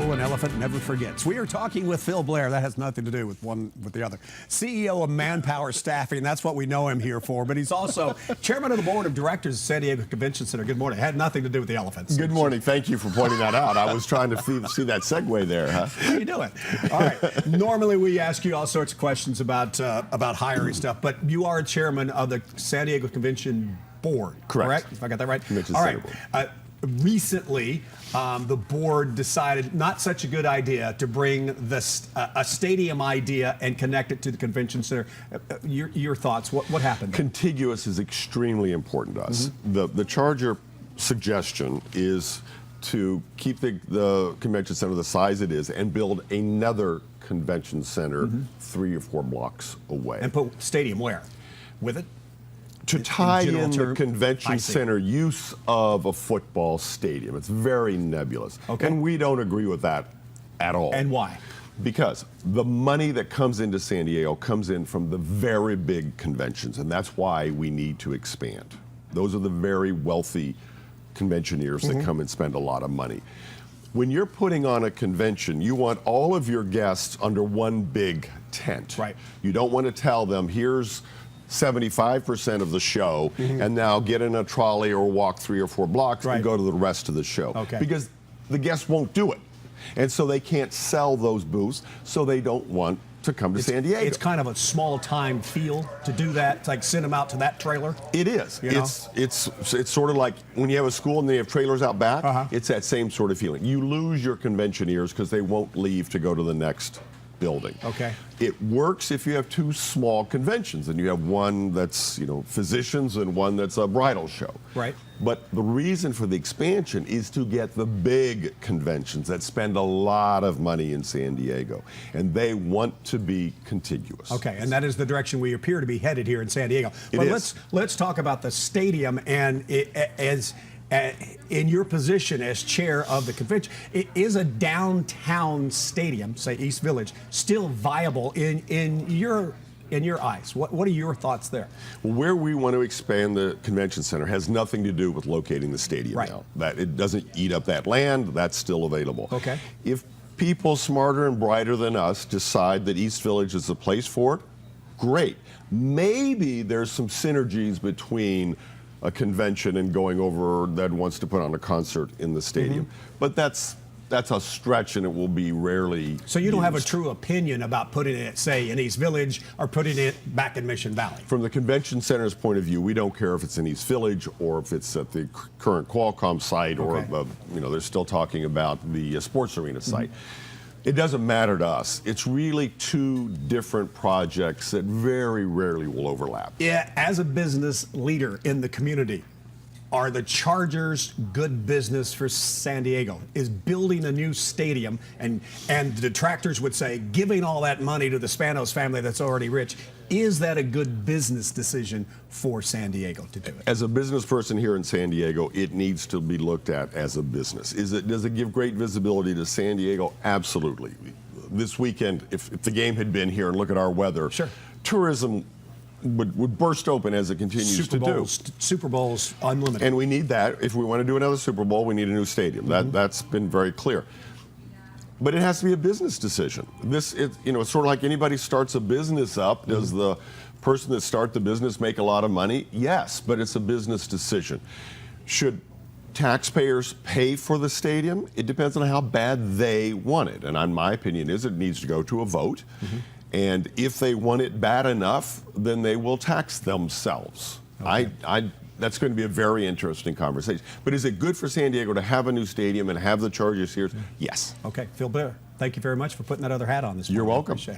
show an elephant never forgets. We are talking with Phil Blair. That has nothing to do with one with the other. CEO of Manpower Staffing. That's what we know him here for. But he's also chairman of the board of directors of San Diego Convention Center. Good morning. It had nothing to do with the elephants. Good morning. Thank you for pointing that out. I was trying to see that segue there, huh? How you doing? All right. Normally we ask you all sorts of questions about hiring stuff, but you are chairman of the San Diego Convention Board. Correct? If I got that right. Convention all Center right. Board. Recently, the board decided not such a good idea to bring a stadium idea and connect it to the convention center. Your thoughts? What happened? Contiguous is extremely important to us. The Charger suggestion is to keep the convention center the size it is and build another convention center 3 or 4 blocks away. And put stadium where? With it? To tie in the convention center use of a football stadium. It's very nebulous. Okay. And we don't agree with that at all. And why? Because the money that comes into San Diego comes in from the very big conventions, and that's why we need to expand. Those are the very wealthy conventioneers that come and spend a lot of money. When you're putting on a convention, you want all of your guests under one big tent. Right. You don't want to tell them, here's 75% of the show, and now get in a trolley or walk 3 or 4 blocks and go to the rest of the show. Okay. Because the guests won't do it. And so they can't sell those booths, so they don't want to come to San Diego. It's kind of a small time feel to do that. It's like send them out to that trailer. It is. You know? It's sort of like when you have a school and they have trailers out back. It's that same sort of feeling. You lose your conventioneers because they won't leave to go to the next building. Okay. It works if you have 2 small conventions and you have one that's, physicians and one that's a bridal show. Right. But the reason for the expansion is to get the big conventions that spend a lot of money in San Diego, and they want to be contiguous. Okay, and that is the direction we appear to be headed here in San Diego. But let's talk about the stadium and in your position as chair of the convention. Is a downtown stadium, say East Village, still viable in your eyes? What are your thoughts there? Well, where we want to expand the convention center has nothing to do with locating the stadium now. That it doesn't eat up that land. That's still available. Okay. If people smarter and brighter than us decide that East Village is the place for it, great. Maybe there's some synergies between a convention and going over that wants to put on a concert in the stadium. But that's a stretch, and it will be rarely So you don't have a used. true opinion about putting it, say, in East Village or putting it back in Mission Valley? From the convention center's point of view, we don't care if it's in East Village or if it's at the current Qualcomm site or, they're still talking about the sports arena site. It doesn't matter to us. It's really 2 different projects that very rarely will overlap. Yeah, as a business leader in the community, are the Chargers good business for San Diego? Is building a new stadium, and the detractors would say giving all that money to the Spanos family that's already rich, is that a good business decision for San Diego to do it? As a business person here in San Diego, it needs to be looked at as a business. Does it give great visibility to San Diego? Absolutely. This weekend, if the game had been here and look at our weather, tourism would burst open as it continues to do. Super Bowls, unlimited. And we need that. If we want to do another Super Bowl, we need a new stadium. That's been very clear. But it has to be a business decision. It's sort of like anybody starts a business up. Does the person that starts the business make a lot of money? Yes, but it's a business decision. Should taxpayers pay for the stadium? It depends on how bad they want it. And my opinion is it needs to go to a vote. And if they want it bad enough, then they will tax themselves. That's going to be a very interesting conversation. But is it good for San Diego to have a new stadium and have the Chargers here? Yes. Okay, Phil Blair, thank you very much for putting that other hat on this morning. You're welcome. Appreciate it.